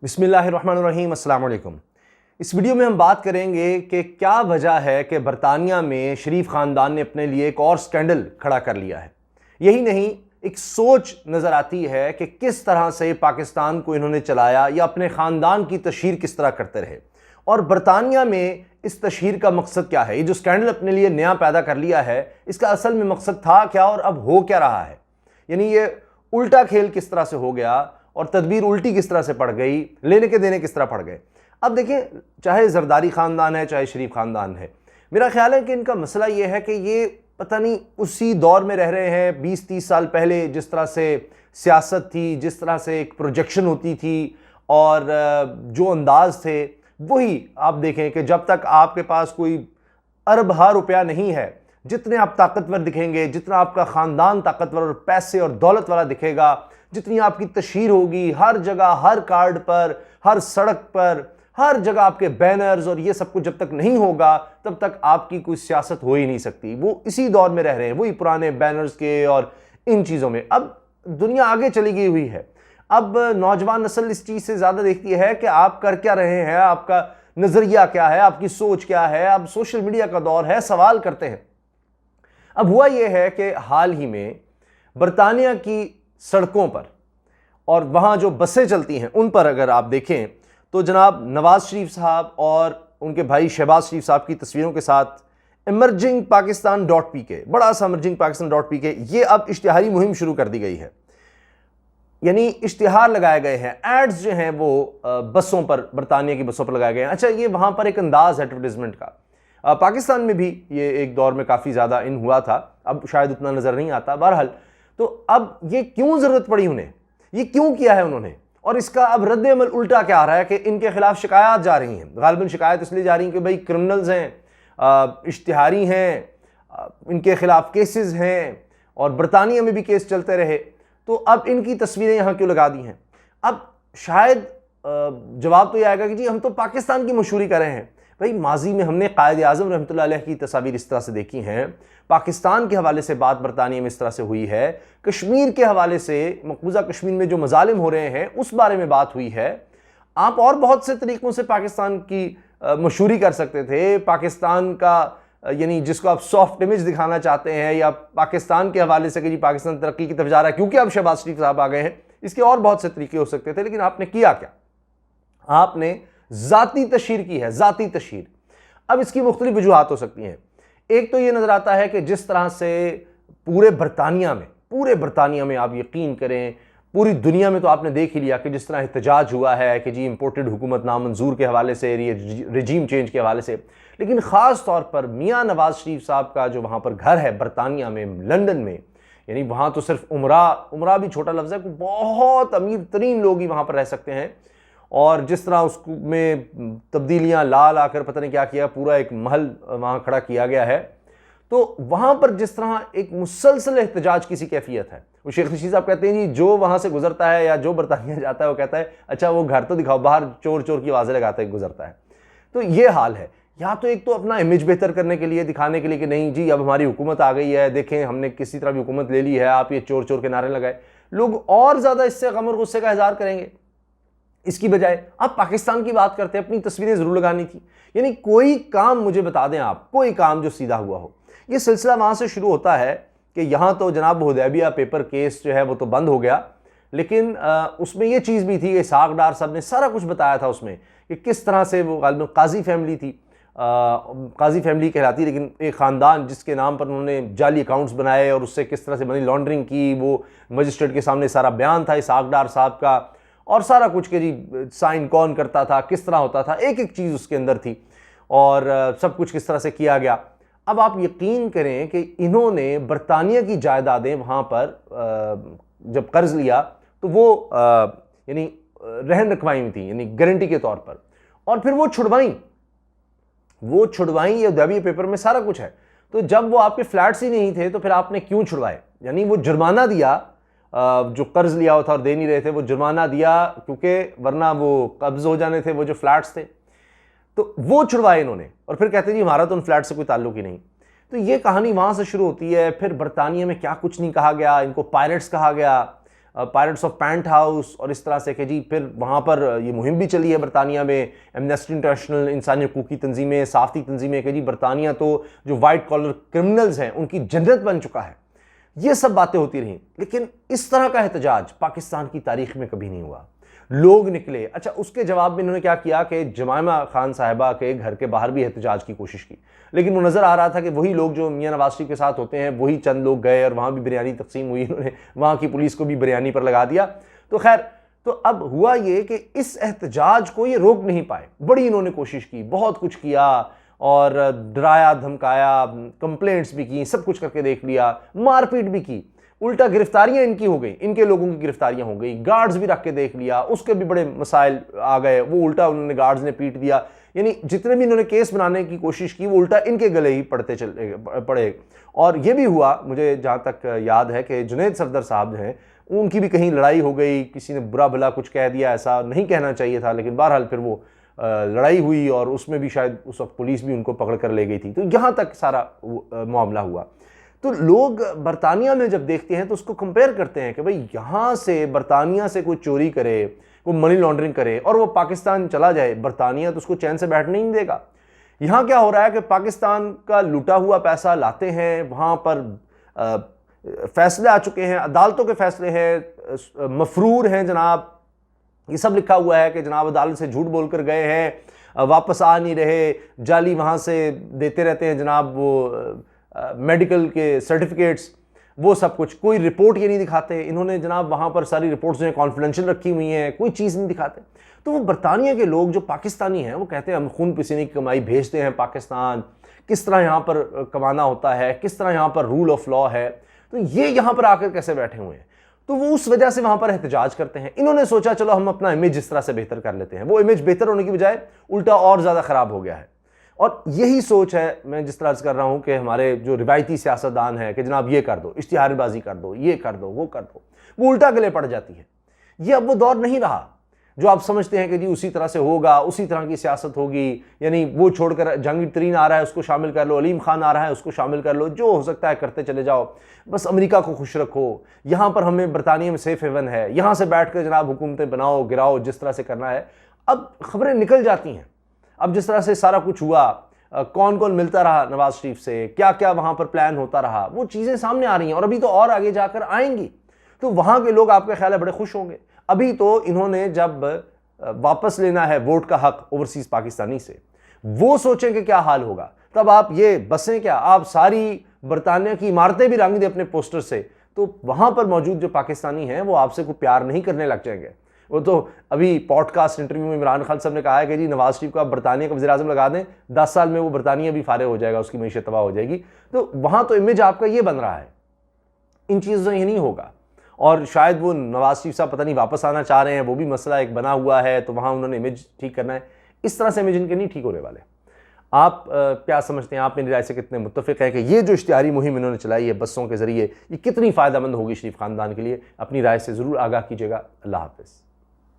बिस्मिल्लाहिर्रहमानिर्रहीम, अस्सलाम वालेकुम। इस वीडियो में हम बात करेंगे कि क्या वजह है कि बरतानिया में शरीफ ख़ानदान ने अपने लिए एक और स्कैंडल खड़ा कर लिया है। यही नहीं, एक सोच नज़र आती है कि किस तरह से पाकिस्तान को इन्होंने चलाया या अपने ख़ानदान की तशहीर किस तरह करते रहे, और बरतानिया में इस तशहीर का मकसद क्या है। ये जो स्कैंडल अपने लिए नया पैदा कर लिया है, इसका असल में मकसद था क्या और अब हो क्या रहा है। यानी ये उल्टा खेल किस तरह से हो गया और तदबीर उल्टी किस तरह से पड़ गई, लेने के देने किस तरह पड़ गए। अब देखें, चाहे जरदारी ख़ानदान है चाहे शरीफ ख़ानदान है, मेरा ख्याल है कि इनका मसला ये है कि ये पता नहीं उसी दौर में रह रहे हैं 20-30 साल पहले, जिस तरह से सियासत थी, जिस तरह से एक प्रोजेक्शन होती थी और जो अंदाज थे वही आप देखें कि जब तक आपके पास कोई अरब हा रुपया नहीं है, जितने आप ताकतवर दिखेंगे, जितना आपका ख़ानदान ताकतवर और पैसे और दौलत वाला दिखेगा, जितनी आपकी तशहीर होगी, हर जगह, हर कार्ड पर, हर सड़क पर, हर जगह आपके बैनर्स और ये सब कुछ जब तक नहीं होगा तब तक आपकी कोई सियासत हो ही नहीं सकती। वो इसी दौर में रह रहे हैं, वही पुराने बैनर्स के और इन चीज़ों में। अब दुनिया आगे चली गई हुई है। अब नौजवान नस्ल इस चीज़ से ज़्यादा देखती है कि आप कर क्या रहे हैं, आपका नज़रिया क्या है, आपकी सोच क्या है। अब सोशल मीडिया का दौर है, सवाल करते हैं। अब हुआ यह है कि हाल ही में बरतानिया की सड़कों पर और वहाँ जो बसें चलती हैं उन पर अगर आप देखें तो जनाब नवाज शरीफ साहब और उनके भाई शहबाज शरीफ साहब की तस्वीरों के साथ इमर्जिंग पाकिस्तान .pk, बड़ा सा इमर्जिंग पाकिस्तान .pk, ये अब इश्तिहारी मुहिम शुरू कर दी गई है। यानी इश्तिहार लगाए गए हैं, एड्स जो हैं वो बसों पर, बरतानिया की बसों पर लगाए गए हैं। अच्छा, ये वहाँ पर एक अंदाज है एडवर्टाइजमेंट का। पाकिस्तान में भी ये एक दौर में काफ़ी ज़्यादा इन हुआ था, अब शायद उतना नज़र नहीं आता। बहरहाल, तो अब ये क्यों ज़रूरत पड़ी उन्हें, ये क्यों किया है उन्होंने, और इसका अब रद्द अमल उल्टा क्या आ रहा है कि इनके खिलाफ शिकायत जा रही हैं। गालिबन शिकायत इसलिए जा रही हैं कि भाई क्रिमिनल्स हैं, इश्तिहारी हैं, इनके खिलाफ केसेस हैं और बरतानिया में भी केस चलते रहे, तो अब इनकी तस्वीरें यहाँ क्यों लगा दी हैं। अब शायद जवाब तो ये आएगा कि जी हम तो पाकिस्तान की मशहूरी कर रहे हैं। भाई, माजी में हमने कायद आज़म रहमतुल्लाह अलैह की तस्वीर इस तरह से देखी हैं, पाकिस्तान के हवाले से बात बरतानिया में इस तरह से हुई है, कश्मीर के हवाले से मकबूजा कश्मीर में जो मजालिम हो रहे हैं उस बारे में बात हुई है। आप और बहुत से तरीक़ों से पाकिस्तान की मशहूरी कर सकते थे। पाकिस्तान का यानी जिसको आप सॉफ्ट इमेज दिखाना चाहते हैं, या पाकिस्तान के हवाले से कि जी पाकिस्तान तरक्की की तरफ जा रहा है क्योंकि अब शहबाज शरीफ साहब आ गए हैं, इसके और बहुत से तरीके हो सकते थे। लेकिन आपने किया क्या, आपने ज़ाती तशहीर की है, ज़ाती तशहीर। अब इसकी मुख्तलिफ वजूहात हो सकती हैं। एक तो ये नज़र आता है कि जिस तरह से पूरे बरतानिया में आप यकीन करें, पूरी दुनिया में तो आपने देख ही लिया कि जिस तरह एहतजाज हुआ है कि जी इंपोर्टेड हुकूमत नामंजूर के हवाले से, रजीम चेंज के हवाले से। लेकिन ख़ास तौर पर मियाँ नवाज शरीफ साहब का जो वहाँ पर घर है बरतानिया में, लंदन में, यानी वहाँ तो सिर्फ उमरा भी छोटा लफ्ज़ है, बहुत अमीर तरीन लोग ही वहाँ पर रह सकते हैं। और जिस तरह उसमें तब्दीलियाँ लाल आकर पता नहीं क्या किया, पूरा एक महल वहाँ खड़ा किया गया है। तो वहाँ पर जिस तरह एक मुसलसल एहतजाज की सी कैफियत है। वो शेख रशीद साहब कहते हैं जी जो वहाँ से गुजरता है या जो बरतानिया जाता है वो कहता है अच्छा वो घर तो दिखाओ, बाहर चोर चोर की आवाज़ें लगाता है गुजरता है। तो ये हाल है। या तो एक तो अपना इमेज बेहतर करने के लिए, दिखाने के लिए कि नहीं जी अब हमारी हुकूमत आ गई है, देखें हमने किसी तरह भी हुकूमत ले ली है, आप ये चोर चोर के नारे लगाए, लोग और ज़्यादा इससे गम और गुस्से का इज़हार करेंगे। इसकी बजाय आप पाकिस्तान की बात करते हैं, अपनी तस्वीरें ज़रूर लगानी थी। यानी कोई काम मुझे बता दें आप, कोई काम जो सीधा हुआ हो। ये सिलसिला वहाँ से शुरू होता है कि यहाँ तो जनाब हुदैबिया पेपर केस जो है वो तो बंद हो गया, लेकिन उसमें ये चीज़ भी थी कि इसहाक डार साहब ने सारा कुछ बताया था उसमें कि किस तरह से वो गालिबन काजी फैमिली थी, काजी फैमिली कहलाती, लेकिन एक ख़ानदान जिसके नाम पर उन्होंने जाली अकाउंट्स बनाए और उससे किस तरह से मनी लॉन्ड्रिंग की, वो मजिस्ट्रेट के सामने सारा बयान था इसहाक डार साहब का, और सारा कुछ के जी साइन कौन करता था, किस तरह होता था, एक एक चीज़ उसके अंदर थी और सब कुछ किस तरह से किया गया। अब आप यकीन करें कि इन्होंने बरतानिया की जायदादें वहाँ पर जब कर्ज लिया तो वो यानी रहन रखवाई हुई थी, यानी गारंटी के तौर पर, और फिर वो छुड़वाई। ये हुदैबिया पेपर में सारा कुछ है। तो जब वो आपके फ्लैट्स ही नहीं थे तो फिर आपने क्यों छुड़वाए? यानी वो जुर्माना दिया, जो कर्ज लिया हुआ था और दे नहीं रहे थे वो जुर्माना दिया, क्योंकि वरना वो कब्ज हो जाने थे वो जो फ्लैट्स थे, तो वो छुड़वाए इन्होंने। और फिर कहते जी हमारा तो उन फ्लैट से कोई ताल्लुक ही नहीं। तो ये कहानी वहाँ से शुरू होती है। फिर बरतानिया में क्या कुछ नहीं कहा गया, इनको पायरेट्स कहा गया, पायरेट्स ऑफ पैंट हाउस और इस तरह से कि जी फिर वहाँ पर ये मुहिम भी चली है बरतानिया में, एमनेस्टी इंटरनेशनल, इंसानी हकूक़ की तंजीमें, साफ़ी तंजीमें कि जी बरतानिया तो जो वाइट कॉलर क्रिमिनल्स हैं उनकी जन्नत बन चुका है। ये सब बातें होती रहीं, लेकिन इस तरह का एहतजाज पाकिस्तान की तारीख में कभी नहीं हुआ। लोग निकले। अच्छा, उसके जवाब में इन्होंने क्या किया कि जमाइमा खान साहिबा के घर के बाहर भी एहतजाज की कोशिश की, लेकिन वो नज़र आ रहा था कि वही लोग जो मियां नवाज शरीफ के साथ होते हैं वही चंद लोग गए और वहाँ भी बिरयानी तकसीम हुई, इन्होंने वहाँ की पुलिस को भी बिरयानी पर लगा दिया। तो खैर, तो अब हुआ ये कि इस एहतजाज को ये रोक नहीं पाए। बड़ी इन्होंने कोशिश की, बहुत कुछ किया और डराया धमकाया, कंप्लेंट्स भी की, सब कुछ करके देख लिया, मारपीट भी की, उल्टा गिरफ्तारियां इनकी हो गई, इनके लोगों की गिरफ्तारियां हो गई, गार्ड्स भी रख के देख लिया, उसके भी बड़े मसाइल आ गए, वो उल्टा उन्होंने गार्ड्स ने पीट दिया। यानी जितने भी इन्होंने केस बनाने की कोशिश की वो उल्टा इनके गले ही पड़े। और ये भी हुआ, मुझे जहाँ तक याद है कि जुनैद सफदर साहब हैं, उनकी भी कहीं लड़ाई हो गई, किसी ने बुरा भला कुछ कह दिया, ऐसा नहीं कहना चाहिए था, लेकिन बहरहाल फिर वो लड़ाई हुई और उसमें भी शायद उस वक्त पुलिस भी उनको पकड़ कर ले गई थी। तो यहाँ तक सारा मामला हुआ। तो लोग बरतानिया में जब देखते हैं तो उसको कंपेयर करते हैं कि भाई यहाँ से बरतानिया से कोई चोरी करे, कोई मनी लॉन्ड्रिंग करे और वो पाकिस्तान चला जाए, बरतानिया तो उसको चैन से बैठने नहीं देगा। यहाँ क्या हो रहा है कि पाकिस्तान का लूटा हुआ पैसा लाते हैं, वहाँ पर फैसले आ चुके हैं, अदालतों के फैसले हैं, मफरूर हैं जनाब, ये सब लिखा हुआ है कि जनाब अदालत से झूठ बोलकर गए हैं, वापस आ नहीं रहे, जाली वहाँ से देते रहते हैं जनाब वो मेडिकल के सर्टिफिकेट्स, वो सब कुछ, कोई रिपोर्ट ये नहीं दिखाते इन्होंने जनाब, वहाँ पर सारी रिपोर्ट्स जो हैं कॉन्फिडेंशियल रखी हुई हैं, कोई चीज़ नहीं दिखाते। तो वो बरतानिया के लोग जो पाकिस्तानी हैं वो कहते हैं हम खून पसीने की कमाई भेजते हैं पाकिस्तान, किस तरह यहाँ पर कमाना होता है, किस तरह यहाँ पर रूल ऑफ लॉ है, तो ये यहाँ पर आकर कैसे बैठे हुए हैं। तो वो उस वजह से वहाँ पर एहतजाज करते हैं। इन्होंने सोचा चलो हम अपना इमेज इस तरह से बेहतर कर लेते हैं, वो इमेज बेहतर होने की बजाय उल्टा और ज़्यादा ख़राब हो गया है। और यही सोच है, मैं जिस तरह से कर रहा हूँ कि हमारे जो रिवायती सियासतदान है कि जनाब ये कर दो, इश्तिहारबाजी कर दो, ये कर दो, वो कर दो, वो उल्टा गले पड़ जाती है। ये अब वो दौर नहीं रहा जो आप समझते हैं कि जी उसी तरह से होगा, उसी तरह की सियासत होगी, यानी वो छोड़कर जहांगीर तरीन आ रहा है उसको शामिल कर लो, अलीम खान आ रहा है उसको शामिल कर लो, जो हो सकता है करते चले जाओ, बस अमेरिका को खुश रखो, यहाँ पर हमें बरतानिया में सेफ हेवन है, यहाँ से बैठ कर जनाब हुकूमतें बनाओ गिराओ जिस तरह से करना है। अब खबरें निकल जाती हैं, अब जिस तरह से सारा कुछ हुआ, कौन कौन मिलता रहा नवाज शरीफ से, क्या क्या वहाँ पर प्लान होता रहा, वो चीज़ें सामने आ रही हैं और अभी तो और आगे जाकर आएंगी। तो वहाँ के लोग आपका ख्याल है बड़े खुश होंगे। अभी तो इन्होंने जब वापस लेना है वोट का हक ओवरसीज पाकिस्तानी से, वो सोचें कि क्या हाल होगा, तब आप ये बसें क्या, आप सारी बरतानिया की इमारतें भी रंग दें अपने पोस्टर से, तो वहाँ पर मौजूद जो पाकिस्तानी हैं वो आपसे कोई प्यार नहीं करने लग जाएंगे। वो तो अभी पॉडकास्ट इंटरव्यू में इमरान खान साहब ने कहा है कि जी नवाज शरीफ को आप बरतानिया का वज़ीर-ए-आज़म लगा दें, 10 साल में वो बरतानिया भी फारे हो जाएगा, उसकी मईशत तबाह हो जाएगी। तो वहाँ तो इमेज आपका ये बन रहा है, इन चीज़ों से ये नहीं होगा। और शायद वो नवाज शरीफ साहब पता नहीं वापस आना चाह रहे हैं, वो भी मसला एक बना हुआ है, तो वहाँ उन्होंने इमेज ठीक करना है। इस तरह से इमेज इनके नहीं ठीक होने वाले। आप क्या समझते हैं, आप मेरी राय से कितने मुत्तफिक हैं कि ये जो इश्तिहारी मुहिम इन्होंने चलाई है बसों के ज़रिए, ये कितनी फ़ायदेमंद होगी शरीफ ख़ानदान के लिए? अपनी राय से ज़रूर आगाह कीजिएगा। अल्लाह हाफ़िज़।